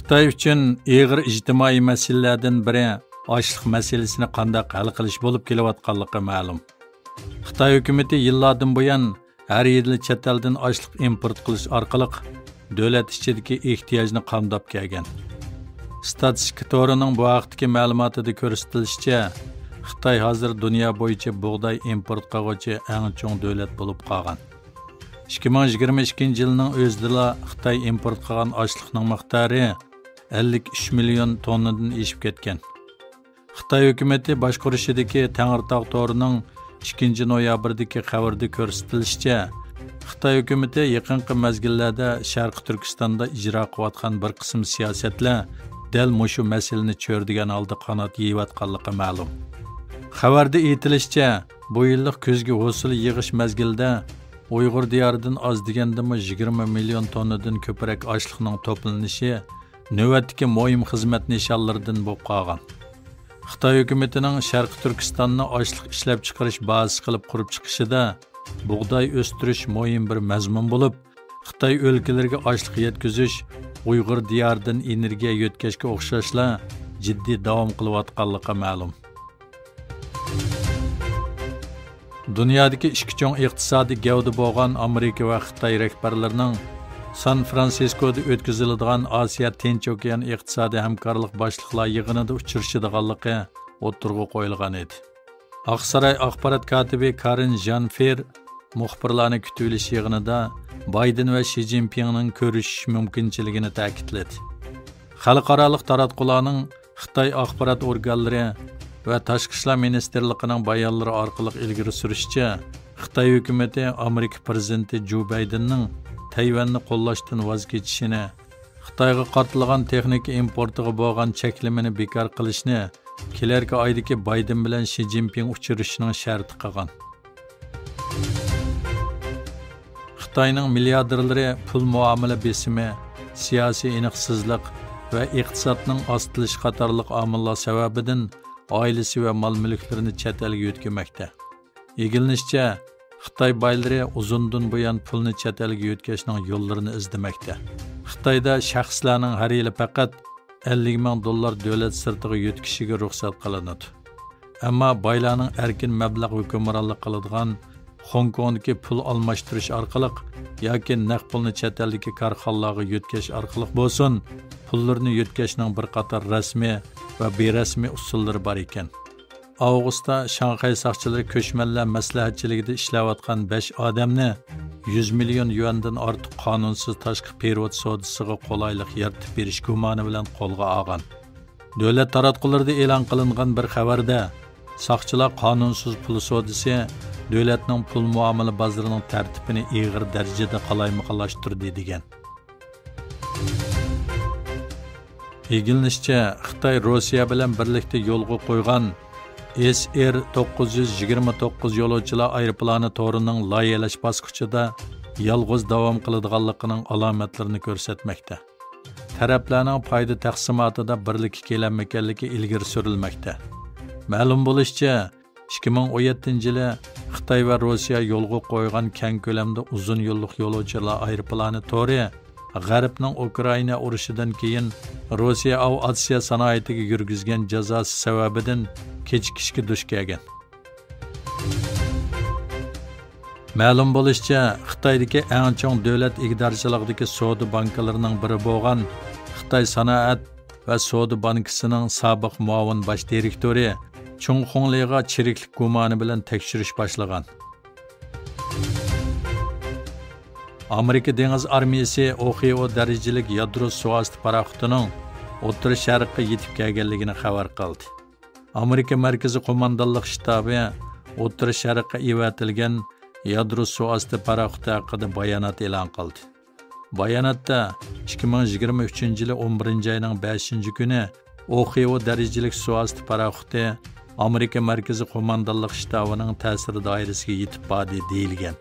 Xitoy uchun og'ir ijtimoiy masalalardan biri ochliq masalasini qanday hal qilish bo'lib kelayotganligi ma'lum. Xitoy hukumatı yillardan buyon har yili chet eldan ochliq import qilish orqali davlat ichidagi ehtiyojni qamdab kelgan. Statistika to'rining bu vaqtdagi ma'lumotida ko'rsatilishicha, Xitoy hozir dunyo bo'yicha bug'doy import qiluvchi eng chong davlat bo'lib qolgan. 2022 yilning o'zida Xitoy import qilgan ochliqning miqdori 53 million tonnadan oshib ketgan. Xitoy hukumatı boshqarishidagi Tangirtog' to'rining 2 noyabrdagi xabarda ko'rsatilishicha, Xitoy hukumatı yaqinqi mezgillarda Sharqi Turkistonda ijro qilayotgan bir qism siyosatlar dal mushu masalani cho'rdigan holda qanot yeyotganligi ma'lum. Xabarda aytilishicha, bu yillik kuzgi hosil yig'ish mezgilida Uyg'ur diyoridan oz degandimi 20 million tonnadan ko'proq ochliqning to'planishi navbatdagi muhim xizmat nishonlaridan bo'lib qolgan. Xitoy hukumatining Sharqi Turkistonni ochliq ishlab chiqarish bazasi qilib qurib chiqishida bug'doy o'stirish muhim bir mazmun bo'lib, Xitoy o'lkalariga ochliq yetkazish Uyg'ur diyoridan energiya yetkazishga o'xshashla jiddiy davom qilayotganligi ma'lum. Dunyodagi ikki chong iqtisodiy gavda bo'lgan Amerika va Xitoy rahbarlarining San Fransiskoda o'tkaziladigan Osiyo Tinch okean iqtisodiy hamkorlik boshliqlar yig'inida uchrashadiganligi o'tirg'i qo'yilgan edi. Oqsaroy axborot kotibi Karin Jean-Pierre muxbirlarni kutib olish yig'inida Bayden va Xi Jinpingning ko'rishish mumkinchiligini ta'kidladi. Xalqaro taratqularning Xitoy axborot organlari va Tashqi ishlar ministerligining bayonlari orqali ilgari surishicha, Xitoy hukumatı Amerika prezidenti Joe Bidenning Tayvanni qo'llashdan voz kechishini, Xitoyga qartilgan texnika importiga bo'lgan cheklimani bekor qilishni kelarki oydagi Bayden bilan Xi Jinping uchrashishining sharti qilgan. Xitoyning milliarderlari pul muomala besimi, siyosiy aniqsizlik va iqtisodning ostilish qatorliq omillar sababidan oilasi va mol-mulklarini chet elga yo'tkamoqda. Egilishicha, Xitoy boylari uzundan buyon pulni chet elga yo'tkazishning yo'llarini izlamoqda. Xitoyda shaxslarning har yili faqat $50 ming davlat sirtiga yo'tkishiga ruxsat qilinadi. Ammo boylarning erkin mablag' hukmronlik qiladigan Hong Kongdagi pul almashtirish orqali yoki naqd pulni chet eldagi korxonalarga yo'tkazish orqali bo'lsin, pullarni yo'tkazishning bir qator rasmiy va berasmiy usullari bor ekan. Avgustda Shanxay soqchilari ko'chmanlar maslahatchiligida ishlayotgan 5 odamni 100 million yuandan ortiq qonunsiz tashqi perevod savdosiga qolaylik yaratib berish gumoni bilan qo'lga olgan. Davlat taratqularida e'lon qilingan bir xabarda soqchilar qonunsiz pul savdosi davlatning pul muomala bozorining tartibini og'ir darajada qalaymiqlashtirdi degan. Egilishicha, Xitoy Rossiya bilan birlikda yo'lga qo'ygan SR-929 yo'lovchilar aeroplani to'rining loyihalash bosqichida yolg'iz davom qiladiganligining alomatlarini ko'rsatmoqda. Taraflarning foyda taqsimotida birlikka kelinmaganligi ilgari surilmoqda. Ma'lum bo'lishicha, 2017-yili Xitoy va Rossiya yo'lga qo'ygan keng ko'lamda uzun yo'llik yo'lovchilar aeroplani to'ri G'arbning Ukraina urushidan keyin Rossiya aviatsiya sanoatiga yurgizgan jazosi sababidan kechikishga duch kelgan. Ma'lum bo'lishicha, Xitoydagi eng chong davlat ig'dorchiligidagi savdo bankalarining biri bo'lgan Xitoy Sanoat va Savdo bankisining sobiq muavin bosh direktori Chung Xongliga chiriklik gumoni bilan tekshirish boshlagan. Amerika dengiz armiyasi OHIO darajalik yadro suvosti paraxotining O'rta Sharqqa yetib kelganligini xabar qildi. Amerika Markaziy qo'mondonlik shtabi O'rta Sharqqa evatilgan yadro suvosti paraxoti haqida bayonot e'lon qildi. Bayonotda 2023-yil 11-oyning 5-kuni OHIO darajalik suvosti paraxoti Amerika Markaziy qo'mondonlik shtabining ta'sir doirasiga yetib bordi deyilgan.